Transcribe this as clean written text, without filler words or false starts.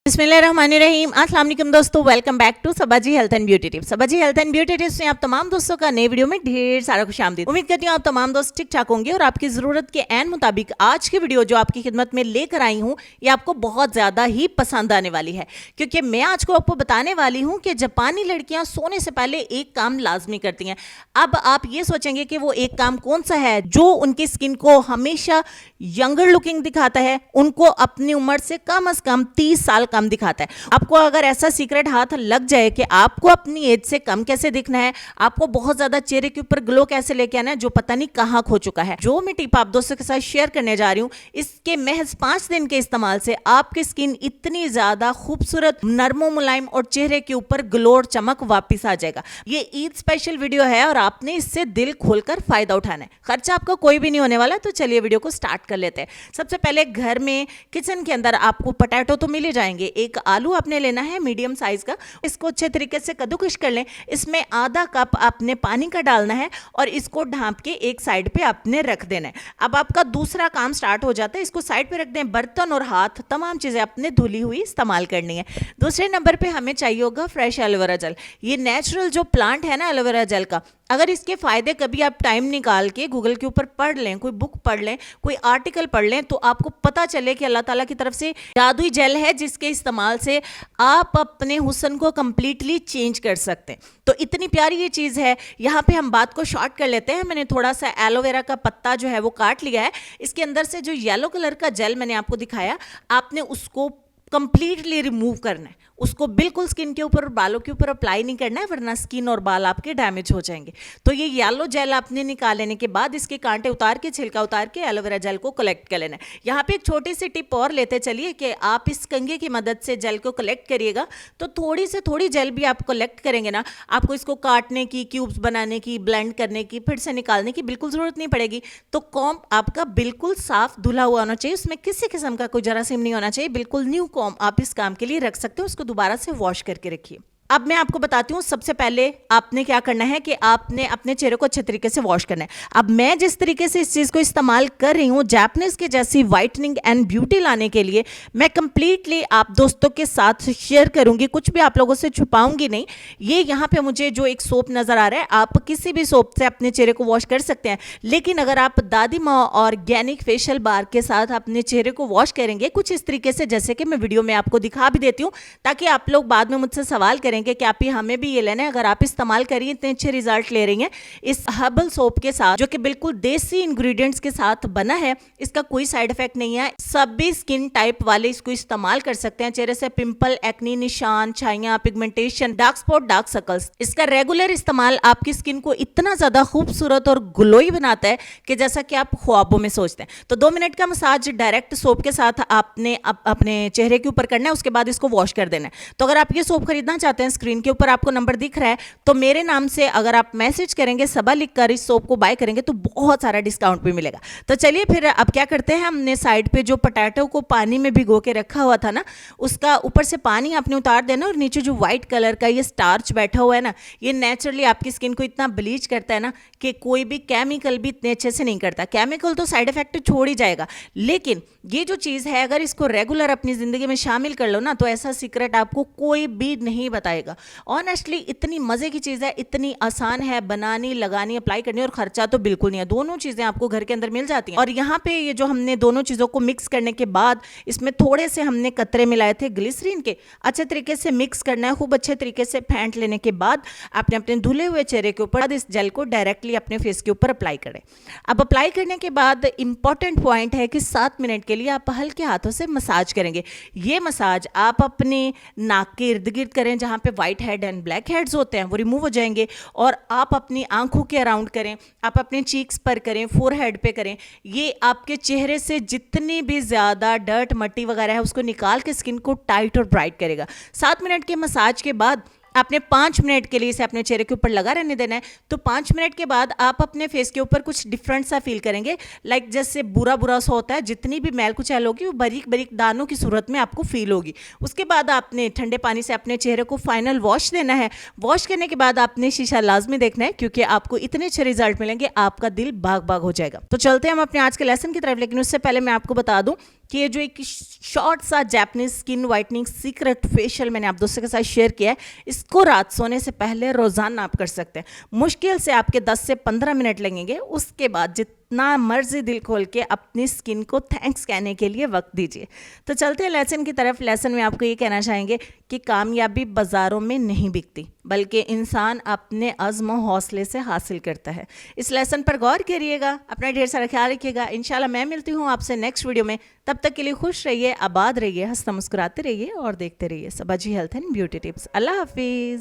बिस्मिल्लाहिर्रहमानिर्रहीम। अस्सलाम वालेकुम दोस्तों, welcome back to Sabaji health and beauty tips. Sabaji health and beauty tips में आप तमाम दोस्तों का नए वीडियो में ढेर सारा खुशामदीद। उम्मीद करती हूँ आप तमाम दोस्त ठीक ठाक होंगे और आपकी ज़रूरत के ऐन मुताबिक आज की वीडियो जो आपकी खिदमत में लेकर आई हूँ ये आपको बहुत ज़्यादा ही पसंद आने वाली है, क्योंकि मैं आज को आपको बताने वाली हूँ कि जापानी लड़कियाँ सोने से पहले एक काम लाजमी करती हैं। अब आप ये सोचेंगे कि वो एक काम कौन सा है जो उनकी स्किन को हमेशा यंगर लुकिंग दिखाता है, उनको अपनी उम्र से कम से कम 30 साल कम दिखाता है। आपको अगर ऐसा सीक्रेट हाथ लग जाए कि आपको अपनी एज से कम कैसे दिखना है, आपको बहुत ज्यादा चेहरे के ऊपर ग्लो कैसे लेके आना है जो पता नहीं कहां खो चुका है, जो मैं टिप आप दोस्तों के साथ शेयर करने जा रही हूं, इसके महज 5 दिन के इस्तेमाल से आपकी स्किन इतनी ज्यादा खूबसूरत, नरमो मुलायम और चेहरे के ऊपर ग्लो और चमक वापिस आ जाएगा। ये ईद स्पेशल वीडियो है और आपने इससे दिल खोलकर फायदा उठाना है। खर्चा आपका कोई भी नहीं होने वाला, तो चलिए वीडियो को स्टार्ट कर लेते हैं। सबसे पहले घर में किचन के अंदर आपको पोटैटो तो मिल ही जाएंगे। एक आलू आपने लेना है मीडियम साइज का, इसको अच्छे तरीके से कद्दूकश कर लें। इसमें आधा कप आपने पानी का डालना है और इसको ढांप के एक साइड पे आपने रख देना है। अब आपका दूसरा काम स्टार्ट हो जाता है, इसको साइड पे रख दें। बर्तन और हाथ तमाम चीजें आपने धुली हुई इस्तेमाल करनी है। दूसरे नंबर पे हमें चाहिए होगा फ्रेश एलोवेरा जेल। ये नेचुरल जो प्लांट है ना एलोवेरा जेल का, अगर इसके फायदे कभी आप टाइम निकाल के गूगल के ऊपर पढ़ लें, कोई बुक पढ़ लें, कोई आर्टिकल पढ़ लें, तो आपको पता चले कि अल्लाह ताला की तरफ से जादुई जेल है जिसके इस्तेमाल से आप अपने हुस्न को कंप्लीटली चेंज कर सकते हैं। तो इतनी प्यारी ये चीज़ है। यहाँ पे हम बात को शॉर्ट कर लेते हैं। मैंने थोड़ा सा एलोवेरा का पत्ता जो है वो काट लिया है। इसके अंदर से जो येलो कलर का जेल मैंने आपको दिखाया, आपने उसको कंप्लीटली रिमूव करना है। उसको बिल्कुल स्किन के ऊपर और बालों के ऊपर अप्लाई नहीं करना है, वरना स्किन और बाल आपके डैमेज हो जाएंगे। तो ये येलो जेल आपने निकाल लेने के बाद इसके कांटे उतार के, छिलका उतार के एलोवेरा जेल को कलेक्ट कर लेना है। यहाँ पे एक छोटी सी टिप और लेते चलिए कि आप इस कंघे की मदद से जेल को कलेक्ट करिएगा, तो थोड़ी से थोड़ी जेल भी आप कलेक्ट करेंगे ना, आपको इसको काटने की, क्यूब्स बनाने की, ब्लेंड करने की, फिर से निकालने की बिल्कुल ज़रूरत नहीं पड़ेगी। तो कॉम्ब आपका बिल्कुल साफ धुला हुआ होना चाहिए, उसमें किसी किस्म का कोई जरासीम नहीं होना चाहिए। बिल्कुल न्यू कॉम्ब आप इस काम के लिए रख सकते हो, उसको दोबारा से वॉश करके रखिए। अब मैं आपको बताती हूँ, सबसे पहले आपने क्या करना है कि आपने अपने चेहरे को अच्छे तरीके से वॉश करना है। अब मैं जिस तरीके से इस चीज़ को इस्तेमाल कर रही हूँ जापानीज के जैसी वाइटनिंग एंड ब्यूटी लाने के लिए, मैं कंप्लीटली आप दोस्तों के साथ शेयर करूँगी, कुछ भी आप लोगों से छुपाऊंगी नहीं। ये यहाँ पे मुझे जो एक सोप नज़र आ रहा है, आप किसी भी सोप से अपने चेहरे को वॉश कर सकते हैं, लेकिन अगर आप दादी माँ ऑर्गेनिक फेशियल बार के साथ अपने चेहरे को वॉश करेंगे कुछ इस तरीके से, जैसे कि मैं वीडियो में आपको दिखा भी देती हूँ, ताकि आप लोग बाद में मुझसे सवाल करें कि आप ही हमें भी ये लेना है। अगर आप इस्तेमाल करिए इतने अच्छे रिजल्ट ले रही हैं इस हर्बल सोप के साथ, जो कि बिल्कुल देसी इंग्रेडिएंट्स के साथ बना है, इसका कोई साइड इफेक्ट नहीं है। सभी स्किन टाइप वाले इसको इस्तेमाल कर सकते हैं। चेहरे से पिंपल, एक्नी, निशान, छाइयां, pigmentation, dark spot, dark circles, इसका रेगुलर इस्तेमाल आपकी स्किन को इतना ज्यादा खूबसूरत और ग्लोई बनाता है कि जैसा कि आप ख्वाबों में सोचते हैं। तो 2 मिनट का मसाज डायरेक्ट सोप के साथ आपने अपने चेहरे के ऊपर करना है, उसके बाद इसको वॉश कर देना है। तो अगर आप ये सोप खरीदना चाहते हैं, स्क्रीन के ऊपर आपको नंबर दिख रहा है, तो मेरे नाम से अगर आप मैसेज करेंगे, सबा लिखकर इस सोप को बाय करेंगे, तो बहुत सारा डिस्काउंट भी मिलेगा। तो चलिए फिर अब क्या करते हैं, हमने साइड पे जो पोटैटो को पानी में भिगो के रखा हुआ था ना, उसका ऊपर से पानी आपने उतार देना, और नीचे जो व्हाइट कलर का ये स्टार्च बैठा हुआ है ना, ये नेचुरली आपकी स्किन को इतना ब्लीच करता है ना कि कोई भी केमिकल भी इतने अच्छे से नहीं करता। केमिकल तो साइड इफेक्ट छोड़ ही जाएगा, लेकिन ये जो चीज़ है अगर इसको रेगुलर अपनी ज़िंदगी में शामिल कर लो ना, तो ऐसा सीक्रेट आपको कोई भी नहीं बताएगा। ऑनेस्टली इतनी मज़े की चीज़ है, इतनी आसान है बनानी, लगानी, अप्लाई करनी, और खर्चा तो बिल्कुल नहीं है। दोनों चीज़ें आपको घर के अंदर मिल जाती हैं। और यहाँ पे ये जो हमने दोनों चीज़ों को मिक्स करने के बाद इसमें थोड़े से हमने कतरे मिलाए थे ग्लिसरीन के, अच्छे तरीके से मिक्स करना है। खूब अच्छे तरीके से फेंट लेने के बाद आपने अपने धुले हुए चेहरे के ऊपर इस जेल को डायरेक्टली अपने फेस के ऊपर अप्लाई करें। अब अप्लाई करने के बाद इंपॉर्टेंट पॉइंट है कि 7 मिनट के लिए आप हल्के हाथों से मसाज करेंगे। ये मसाज आप अपने नाक के इर्द गिर्द करें, जहाँ पे white head and black heads होते हैं वो रिमूव हो जाएंगे, और आप अपनी आंखों के अराउंड करें, आप अपने चीक्स पर करें, फोरहेड पे करें। ये आपके चेहरे से जितनी भी ज़्यादा डर्ट, मट्टी वगैरह है उसको निकाल के स्किन को टाइट और ब्राइट करेगा। 7 मिनट के मसाज के बाद आपने 5 मिनट के लिए इसे अपने चेहरे के ऊपर लगा रहने देना है। तो 5 मिनट के बाद आप अपने फेस के ऊपर कुछ डिफरेंट सा फील करेंगे, लाइक जैसे बुरा बुरा सा होता है, जितनी भी मैल कुचैल होगी वो बारीक बारीक दानों की सूरत में आपको फील होगी। उसके बाद आपने ठंडे पानी से अपने चेहरे को फाइनल वॉश देना है। वॉश करने के बाद आपने शीशा लाजमी देखना है, क्योंकि आपको इतने अच्छे रिजल्ट मिलेंगे, आपका दिल बाग बाग हो जाएगा। तो चलते हैं हम अपने आज के लेसन की तरफ, लेकिन उससे पहले मैं आपको बता दूं कि ये जो एक शॉर्ट सा Japanese skin whitening secret facial मैंने आप दोस्तों के साथ शेयर किया है, इसको रात सोने से पहले रोज़ाना आप कर सकते हैं। मुश्किल से आपके 10 से 15 मिनट लगेंगे। उसके बाद जितना मर्जी दिल खोल के अपनी स्किन को थैंक्स कहने के लिए वक्त दीजिए। तो चलते हैं लेसन की तरफ। लेसन में आपको ये कहना चाहेंगे कि कामयाबी बाज़ारों में नहीं बिकती, बल्कि इंसान अपने अज़्म और हौसले से हासिल करता है। इस लेसन पर गौर करिएगा, अपना ढेर सारा ख्याल रखिएगा। इंशाल्लाह मैं मिलती हूँ आपसे नेक्स्ट वीडियो में। तब तक के लिए खुश रहिए, आबाद रहिए, हंसता मुस्कुराते रहिए और देखते रहिए सबा जी हेल्थ एंड ब्यूटी टिप्स। अल्लाह हाफिज़।